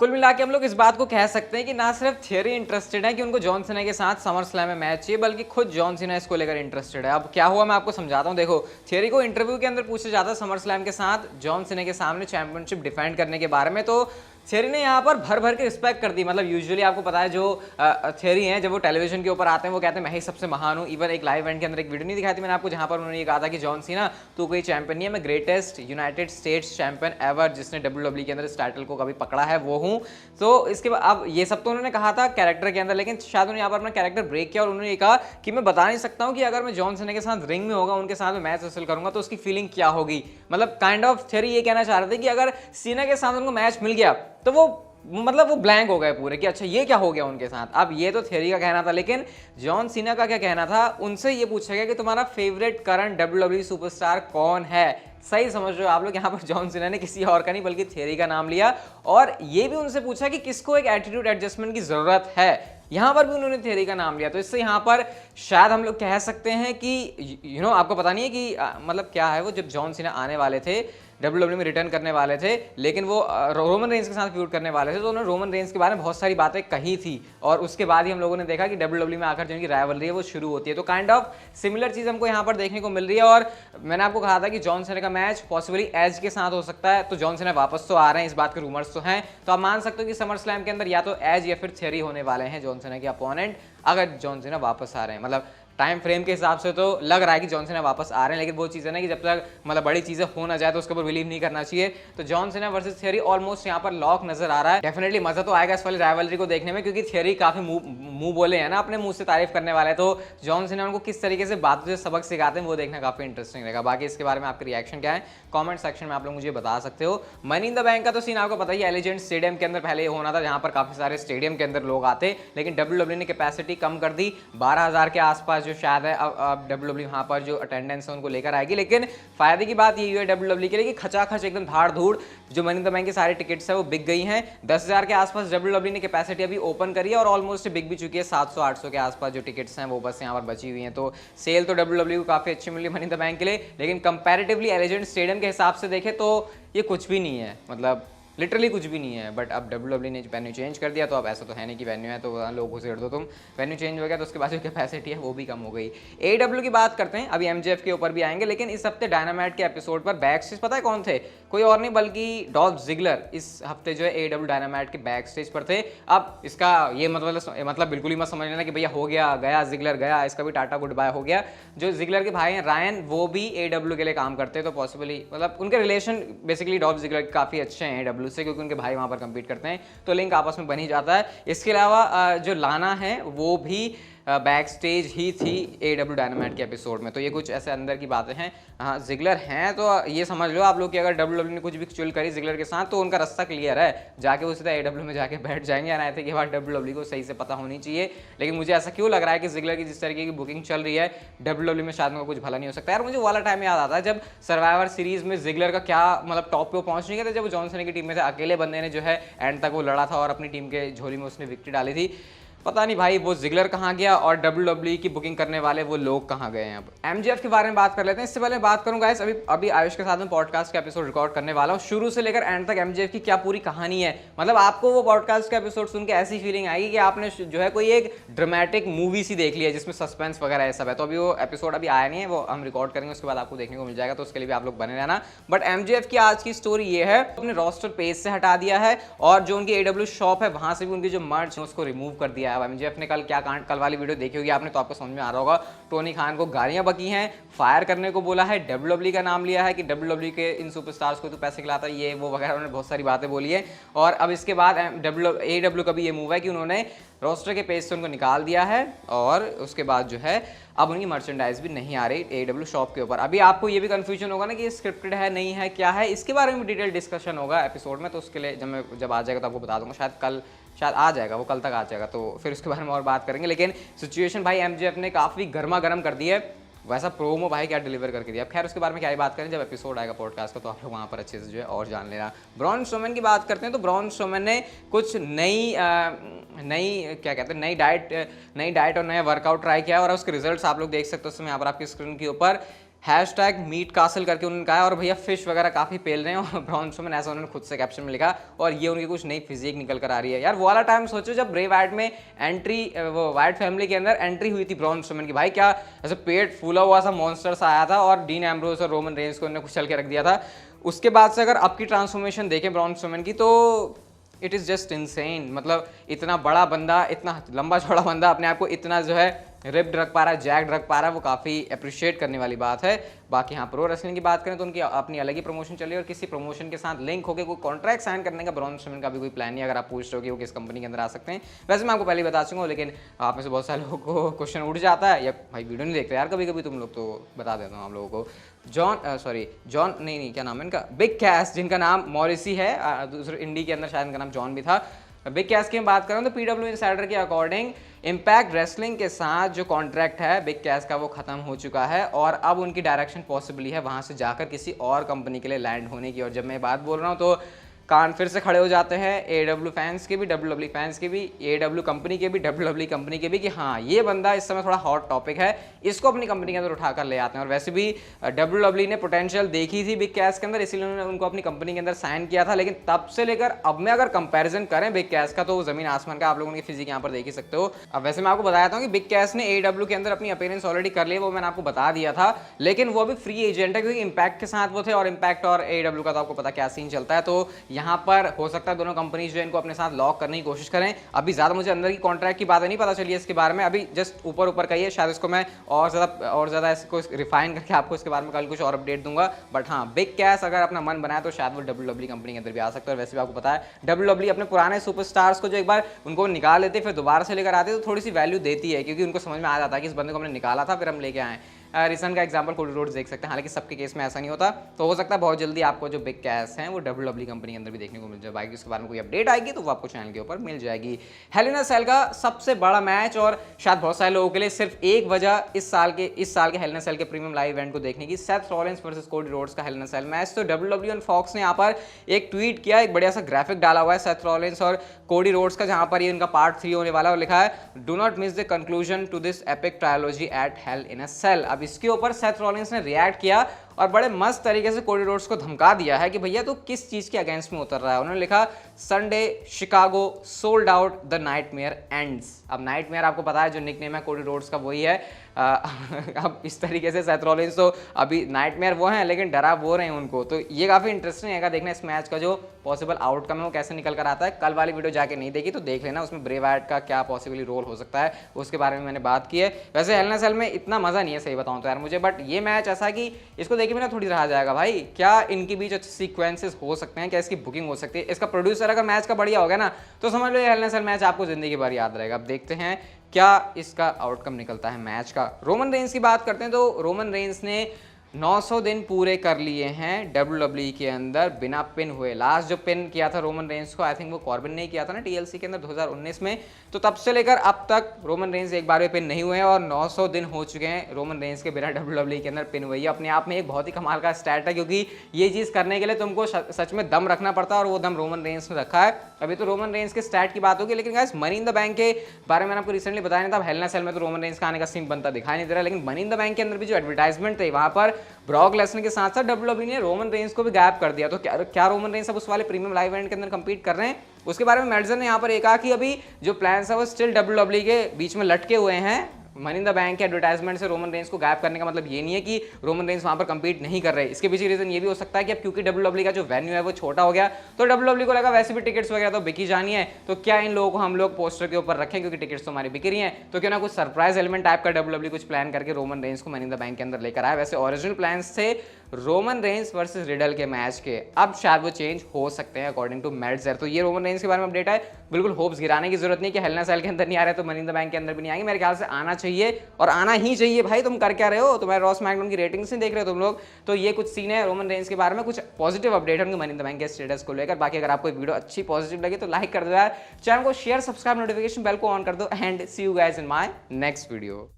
कुल मिला के हम लोग इस बात को कह सकते हैं कि ना सिर्फ थियरी इंटरेस्टेड है कि उनको जॉन सीना के साथ समर स्लैम में मैच चाहिए, बल्कि खुद जॉन सीना इसको लेकर इंटरेस्टेड है। अब क्या हुआ मैं आपको समझाता हूँ। देखो, थियरी को इंटरव्यू के अंदर पूछा जाता है समर स्लैम के साथ जॉन सीना के सामने चैंपियनशिप डिफेंड करने के बारे में, तो थियरी ने यहाँ पर भर भर के रिस्पेक्ट कर दी। मतलब यूजुअली आपको पता है जो थियरी हैं जब वो टेलीविजन के ऊपर आते हैं वो कहते हैं मैं ही सबसे महान हूँ। इवन एक लाइव इवेंट के अंदर एक वीडियो नहीं दिखाई थी मैंने आपको, जहाँ पर उन्होंने ये कहा था कि जॉन सीना तू कोई चैंपियन नहीं है, मैं greatest United states champion ever जिसने WWE के अंदर इस टाइटल को कभी पकड़ा है वो हूँ। तो इसके बाद अब ये सब तो उन्होंने कहा था कैरेक्टर के अंदर, लेकिन शायद उन्होंने यहाँ पर अपना कैरेक्टर ब्रेक किया और उन्होंने ये कहा कि मैं बता नहीं सकता हूँ कि अगर मैं जॉन सीना के साथ रिंग में होगा, उनके साथ में मैच हासिल करूंगा तो उसकी फीलिंग क्या होगी। मतलब काइंड ऑफ थियरी ये कहना चाह रहे थे कि अगर सीना के साथ उनको मैच मिल गया तो वो ब्लैंक हो गए पूरे कि अच्छा ये क्या हो गया उनके साथ। अब ये तो थियरी का कहना था, लेकिन जॉन सीना का क्या कहना था, उनसे ये पूछा गया कि तुम्हारा फेवरेट करंट WWE सुपरस्टार कौन है। सही समझ रहे हो आप लोग, यहाँ पर जॉन सीना ने किसी और का नहीं बल्कि थियरी का नाम लिया और ये भी उनसे पूछा कि किसको एक एटीट्यूड एडजस्टमेंट की जरूरत है। यहाँ पर भी उन्होंने थियरी का नाम लिया। तो इससे यहाँ पर शायद हम लोग कह सकते हैं कि आपको पता नहीं है कि मतलब क्या है, वो जब जॉन सीना आने वाले थे WWE में रिटर्न करने वाले थे, लेकिन वो रोमन रेंज के साथ फ्यूड करने वाले थे, तो उन्होंने रोमन रेंज के बारे में बहुत सारी बातें कही थी और उसके बाद ही हम लोगों ने देखा कि WWE में आकर जो इनकी राइवलरी है वो शुरू होती है। तो काइंड ऑफ सिमिलर चीज़ हमको यहाँ पर देखने को मिल रही है। और मैंने आपको कहा था कि जॉन सीना का मैच पॉसिबली एज के साथ हो सकता है, तो जॉन सीना वापस तो आ रहे हैं, इस बात के रूमर्स तो हैं। तो आप मान सकते हो कि समर स्लैम के अंदर या तो एज या फिर थियरी होने वाले हैं जॉन सीना के अपोनेंट, अगर जॉन सीना वापस आ रहे हैं। मतलब टाइम फ्रेम के हिसाब से तो लग रहा है कि जॉन सीना वापस आ रहे हैं, लेकिन वो चीज़ है ना कि जब तक मतलब बड़ी चीज़ें हो ना जाए तो उसके ऊपर बिलीव नहीं करना चाहिए। तो John Cena versus theory almost यहाँ पर लॉक नजर आ रहा है। डेफिनेटली मजा तो आएगा इस वाली राइवलरी को देखने में, क्योंकि थियरी काफी मुंह बोले हैं ना, अपने मुंह से तारीफ करने वाले, तो जॉन सीना उनको किस तरीके से बातों से सबक सिखाते हैं वो देखना काफी इंटरेस्टिंग रहेगा। बाकी इसके बारे में आपके रिएक्शन क्या है कॉमेंट सेक्शन में आप लोग मुझे बता सकते हो। मनी इन द बैंक का तो सीन आपको पता ही है, एलिजेंट स्टेडियम के अंदर पहले ये होना था, जहां पर काफी सारे स्टेडियम के अंदर लोग आते, लेकिन WWE ने कैपेसिटी कम कर दी, 12,000 के आसपास जो शायद है अब WWE वहाँ पर जो अटेंडेंस है उनको लेकर आएगी। लेकिन फायदे की बात ये हुई है WWE के लिए कि खचाखच एकदम धाड़ धूड़ जो मनी इन द बैंक की सारी टिकट्स है वो बिक गई हैं। 10,000 के आसपास WWE ने कैपेसिटी अभी ओपन करी है और ऑलमोस्ट बिक भी चुकी है। 700-800 के आसपास जो टिकट्स हैं वो बस यहाँ पर बची हुई हैं। तो सेल तो WWE को काफ़ी अच्छी मिली मनी इन द बैंक के लिए, लेकिन कंपैरेटिवली एलिजेंट स्टेडियम के हिसाब से देखें तो ये कुछ भी नहीं है, मतलब लिटरली कुछ भी नहीं है। बट अब WWE ने वेन्यू चेंज कर दिया, तो अब ऐसा तो है नहीं कि वेन्यू है तो लोग घुसेड़ दो तुम, वेन्यू चेंज हो गया तो उसके बाद जो कैपेसिटी है वो भी कम हो गई। AEW की बात करते हैं, अभी MJF के ऊपर भी आएंगे, लेकिन इस हफ्ते डायनामाइट के एपिसोड पर बैक स्टेज पता है कौन थे, कोई और नहीं बल्कि डॉल्फ जिगलर इस हफ्ते जो है AEW डायनामाइट के बैक स्टेज पर थे। अब इसका ये मतलब बिल्कुल ही मत समझ लेना कि भैया हो गया गया जिगलर गया, इसका भी टाटा गुड बाय हो गया। जो जिगलर के भाई हैं रायन, वो भी AEW के लिए काम करते हैं, तो पॉसिबली मतलब उनके रिलेशन बेसिकली डॉल्फ जिगलर काफ़ी अच्छे हैं AEW से, क्योंकि उनके भाई वहाँ पर कम्पीट करते हैं, तो लिंक आपस में बन ही जाता है। इसके अलावा जो लाना है वो भी बैक स्टेज ही थी AEW डायनामाइट के एपिसोड में, तो ये कुछ ऐसे अंदर की बातें हैं। हाँ जिगलर हैं तो ये समझ लो आप लोग कि अगर WWE ने कुछ भी चुल करी जिगलर के साथ तो उनका रास्ता क्लियर है, जाके वो सीधा AEW में जाके बैठ जाएंगे। आए थे कि बात WWE को सही से पता होनी चाहिए, लेकिन मुझे ऐसा क्यों लग रहा है कि जिगलर की जिस तरीके की बुकिंग चल रही है WWE में शायद उनका कुछ भला नहीं हो सकता। यार मुझे वाला टाइम याद आता है जब सर्वाइवर सीरीज में जिगलर का क्या मतलब टॉप पे पहुंच नहीं गया था, जब वो जॉन सीना की टीम में से अकेले बंदे ने जो है एंड तक वो लड़ा था और अपनी टीम के झोली में उसने विक्ट्री डाली थी। पता नहीं भाई वो जिगलर कहाँ गया और WWE की बुकिंग करने वाले वो लोग कहाँ गए हैं। अब MJF के बारे में बात कर लेते हैं। इससे पहले बात करूंगा गाइस, अभी आयुष के साथ में पॉडकास्ट का एपिसोड रिकॉर्ड करने वाला हूँ, शुरू से लेकर एंड तक MJF की क्या पूरी कहानी है। मतलब आपको वो पॉडकास्ट का एपिसोड सुन के ऐसी फीलिंग आएगी कि आपने जो है कोई एक ड्रामेटिक मूवी सी देख लिया जिसमें सस्पेंस वगैरह ये सब है। तो अभी वो एपिसोड अभी आया नहीं है, वो हम रिकॉर्ड करेंगे उसके बाद आपको देखने को मिल जाएगा, तो उसके लिए भी आप लोग बने रहना। बट MJF की आज की स्टोरी ये है, अपने रोस्टर पेज से हटा दिया है और जो उनकी AEW शॉप है वहां से भी उनकी जो मर्च है उसको रिमूव कर दिया है। MJF ने कल वाली वीडियो देखी होगी आपने तो आपको समझ में आ रहा होगा, टोनी खान को गालियां बकी हैं, फायर करने को बोला है, WWE का नाम लिया है कि WWE के इन सुपरस्टार्स को तो पैसे खिलाता है ये वो वगैरह, उन्होंने बहुत सारी बातें बोली है। और अब इसके बाद AEW का भी ये मूव है कि उन्होंने रोस्टर के पेज से उनको निकाल दिया है और उसके बाद जो है अब उनकी मर्चेंडाइज भी नहीं आ रही AEW शॉप के ऊपर। अभी आपको ये भी कंफ्यूजन होगा ना कि स्क्रिप्टेड है नहीं है क्या है, इसके बारे में डिटेल डिस्कशन होगा एपिसोड में, तो उसके लिए जब आ जाएगा तो आपको बता दूंगा। शायद आ जाएगा, वो कल तक आ जाएगा, तो फिर उसके बारे में और बात करेंगे। लेकिन सिचुएशन भाई MJF ने काफ़ी गर्मा गर्म कर दी है, वैसा प्रोमो भाई क्या डिलीवर करके दिया। अब खैर उसके बारे में क्या ही बात करें, जब एपिसोड आएगा पॉडकास्ट का तो आप लोग वहाँ पर अच्छे से जो है और जान लेना। ब्रॉन स्ट्रोमैन की बात करते हैं तो ब्रॉन स्ट्रोमैन ने कुछ नई डाइट और नया वर्कआउट ट्राई किया और उसके रिजल्ट्स आप लोग देख सकते हो उसमें यहाँ पर आपकी स्क्रीन के ऊपर। हैशटैग मीट कासल करके उन्होंने कहा है, और भैया फिश वगैरह काफ़ी पेल रहे हैं और ब्रॉन स्ट्रोमैन, ऐसा उन्होंने खुद से कैप्शन में लिखा, और ये उनकी कुछ नई फिजिक निकल कर आ रही है। यार वो वाला टाइम सोचो जब ब्रे वाइट में एंट्री, वो वाइट फैमिली के अंदर एंट्री हुई थी ब्रॉन स्ट्रोमैन की, भाई क्या ऐसे पेट फूला हुआ सा मॉन्स्टर सा आया था और डीन एम्ब्रोस और रोमन रेंस को उन्होंने कुचल के रख दिया था। उसके बाद से अगर अब की ट्रांसफॉर्मेशन देखें ब्रॉन स्ट्रोमैन की तो इट इज़ जस्ट इनसेन। मतलब इतना बड़ा बंदा, इतना लंबा चौड़ा बंदा अपने आप को इतना जो है रिप्ड रख पा रहा है, जैक्ड रख पा रहा है, वो काफ़ी अप्रिशिएट करने वाली बात है। बाकी हाँ प्रो रेसलिंग की बात करें तो उनकी अपनी अलग ही प्रमोशन चली है और किसी प्रमोशन के साथ लिंक होकर कोई कॉन्ट्रैक्ट साइन करने का ब्रॉन स्ट्रोमैन का भी कोई प्लान नहीं। अगर आप पूछ रहे हो कि वो किस कंपनी के अंदर आ सकते हैं, वैसे मैं आपको पहले ही बता चुका हूँ, लेकिन आप में से बहुत सारे लोगों को क्वेश्चन उठ जाता है, या भाई वीडियो नहीं देखते यार कभी कभी तुम लोग, तो बता देता हूँ आप लोगों को। जॉन नहीं क्या नाम है इनका, बिग कैश, जिनका नाम मॉरिसी है, दूसरे इंडी के अंदर शायद इनका नाम जॉन भी था। बिग कैश की बात करें तो पीडब्ल्यू इनसाइडर के अकॉर्डिंग इम्पैक्ट रेसलिंग के साथ जो कॉन्ट्रैक्ट है बिग कैश का वो खत्म हो चुका है और अब उनकी डायरेक्शन पॉसिबली है वहां से जाकर किसी और कंपनी के लिए लैंड होने की। और जब मैं बात बोल रहा हूँ तो कान फिर से खड़े हो जाते हैं AEW फैंस के भी, WWE फैंस के भी, AEW कंपनी के भी, WWE कंपनी के भी, कि हाँ ये बंदा इस समय थोड़ा हॉट टॉपिक है, इसको अपनी कंपनी के अंदर उठाकर ले आते हैं। और वैसे भी WWE ने पोटेंशियल देखी थी बिग कैश के अंदर, इसीलिए उन्होंने उनको अपनी कंपनी के अंदर साइन किया था। लेकिन तब से लेकर अब में अगर कंपेरिजन करें बिग कैश का तो ज़मीन आसमान का, आप लोगों की फिजिक यहाँ पर देख ही सकते हो। अब वैसे मैं आपको बताया था कि बिग कैश ने AEW के अंदर अपनी अपीयरेंस ऑलरेडी कर ली, वो मैंने आपको बता दिया था, लेकिन वो अभी फ्री एजेंट है क्योंकि इम्पैक्ट के साथ वो थे, और इम्पैक्ट और AEW का तो आपको पता क्या सीन चलता है। तो यहाँ पर हो सकता है दोनों कंपनीज जो इनको अपने साथ लॉक करने की कोशिश करें। अभी ज़्यादा मुझे अंदर की कॉन्ट्रैक्ट की बातें नहीं पता चली है इसके बारे में, अभी जस्ट ऊपर ऊपर का ही है, शायद इसको मैं और ज़्यादा इसको रिफाइन करके आपको इसके बारे में कल कुछ और अपडेट दूंगा। बट हाँ बिग कैश अगर अपना मन बनाए तो शायद वो WWE कंपनी के अंदर भी आ सकता है। और वैसे भी आपको पता है WWE अपने पुराने सुपरस्टार्स को जो एक बार उनको निकाल लेते फिर दोबारा से लेकर आते तो थोड़ी सी वैल्यू देती है, क्योंकि उनको समझ में आ जाता है कि इस बंदे को हमने निकाला था फिर हम लेके आए। रिसेंट का एग्जांपल कोडी रोड्स देख सकते हैं, हालांकि सबके केस में ऐसा नहीं होता, तो हो सकता है बहुत जल्दी आपको जो बिग कैश हैं वो WWE कंपनी के अंदर भी देखने को मिल जाए। बाकी उसके बारे में कोई अपडेट आएगी तो वो आपको चैनल के ऊपर मिल जाएगी। हेल इन अ सेल का सबसे बड़ा मैच, और शायद बहुत सारे लोगों के लिए सिर्फ एक वजह इस साल के हेल इन अ सेल के प्रीमियम लाइव इवेंट को देखने की, Seth Rollins versus Cody Rhodes का hello in a cell match. तो WWE और फॉक्स ने यहाँ पर एक ट्वीट किया, एक बढ़िया सा ग्राफिक डाला हुआ है सेथ रॉलिंस और कोडी रोड्स का, जहाँ पर ये इनका पार्ट 3 होने वाला है, और लिखा है do not miss the conclusion to this epic trilogy at hell in a cell. अब इसके ऊपर सेथ रॉलिंस ने रिएक्ट किया और बड़े मस्त तरीके से कोडी रोड्स को धमका दिया है कि भैया तू किस चीज के अगेंस्ट में उतर रहा है। उन्होंने लिखा Sunday Chicago sold out the nightmare ends. अब नाइटमेयर आपको पता है जो निकनेम है कोडी रोड्स का वही है। अब इस तरीके से सेथ रॉलिंस तो अभी नाइटमेयर वो हैं लेकिन डरा वो रहे हैं उनको, तो ये काफी इंटरेस्टिंग है देखना इस मैच का जो पॉसिबल आउटकम है वो कैसे निकल कर आता है। कल वाली वीडियो जाके नहीं देखी तो देख लेना, उसमें ब्रे वाइट का क्या पॉसिबली रोल हो सकता है उसके बारे में मैंने बात की है। वैसे हेल इन अ सेल में इतना मजा नहीं है सही बताऊं तो यार मुझे, बट ये मैच ऐसा कि इसको देखे बिना थोड़ी रहा जाएगा भाई। क्या इनके बीच अच्छे सीक्वेंसेस हो सकते हैं, क्या इसकी बुकिंग हो सकती है, इसका प्रोड्यूसर अगर मैच का बढ़िया हो गया ना तो समझ लो ये hello in a cell match आपको जिंदगी भर याद रहेगा। अब देखते हैं क्या इसका आउटकम निकलता है मैच का। रोमन रेंस की बात करते हैं तो रोमन रेंस ने 900 दिन पूरे कर लिए हैं WWE के अंदर बिना पिन हुए। लास्ट जो पिन किया था रोमन रेंस को आई थिंक वो कॉर्बिन ने किया था ना TLC के अंदर 2019 में, तो तब से लेकर अब तक रोमन रेंस एक बार भी पिन नहीं हुए हैं और 900 दिन हो चुके हैं रोमन रेंस के बिना WWE के अंदर पिन हुई है। अपने आप में एक बहुत ही कमाल का स्टैट है क्योंकि ये चीज़ करने के लिए तुमको सच में दम रखना पड़ता है और वो दम रोमन रेंस ने रखा है। अभी तो रोमन रेंस के स्टैट की बात होगी, लेकिन guys money in the bank के बारे में मैंने आपको रिसेंटली बताया नहीं था। हेल इन अ सेल में तो रोमन रेंस का आने का सीन बनता दिखाई नहीं दे रहा, लेकिन मनी इन द बैंक के अंदर भी जो एडवर्टाइजमेंट थे वहाँ पर ब्रॉक लेसनर के साथ साथ WWE ने रोमन रेंस को भी गायब कर दिया। तो क्या रोमन रेंस अब उस वाले प्रीमियम लाइव इवेंट के अंदर compete कर रहे हैं? उसके बारे में मेडजर ने यहाँ पर एक कहा कि अभी जो प्लान्स है वो स्टिल WWE के बीच में लटके हुए हैं। मनी इन द बैंक के एडवर्टाइजमेंट से रोमन रेंस को गायब करने का मतलब ये नहीं है कि रोमन रेंस वहां पर compete नहीं कर रहे। इसके पीछे रीजन ये भी हो सकता है कि अब क्योंकि WWE का जो वेन्यू है वो छोटा हो गया तो WWE को लगा वैसे भी टिकट्स वगैरह तो बिकी जानी है, तो क्या इन लोगों को हम लोग पोस्टर के ऊपर रखें क्योंकि टिकट्स तो हमारी बिकी रही हैं, तो क्यों ना कुछ सरप्राइज एलिमेंट टाइप का WWE कुछ प्लान करके रोमन रेंस को मनी इन द बैंक के अंदर लेकर आया। वैसे ओरिजिनल प्लान्स थे रोमन रेंस वर्सेस रिडल के मैच के, अब शायद वो चेंज हो सकते हैं अकॉर्डिंग टू मेडजर। तो ये रोमन रेंस के बारे में अपडेट है, बिल्कुल होप्स गिराने की जरूरत नहीं कि हेल इन अ सेल के अंदर नहीं आ रहे तो मनी इन द बैंक के अंदर भी नहीं आएंगे। मेरे ख्याल से आना चाहिए और आना ही चाहिए भाई। तुम कर क्या रहे हो, तुम्हारे रॉ स्मैकडाउन की रेटिंग्स नहीं देख रहे हो तुम लोग। तो ये कुछ सीन है रोमन रेंस के बारे में, कुछ पॉजिटिव अपडेट है उनके मनी इन द बैंक के स्टेटस को लेकर। बाकी अगर आपको वीडियो अच्छी पॉजिटिव लगे तो लाइक कर दो यार, चैनल को शेयर, सब्सक्राइब, नोटिफिकेशन बेल को ऑन कर दो and see you guys in my next video.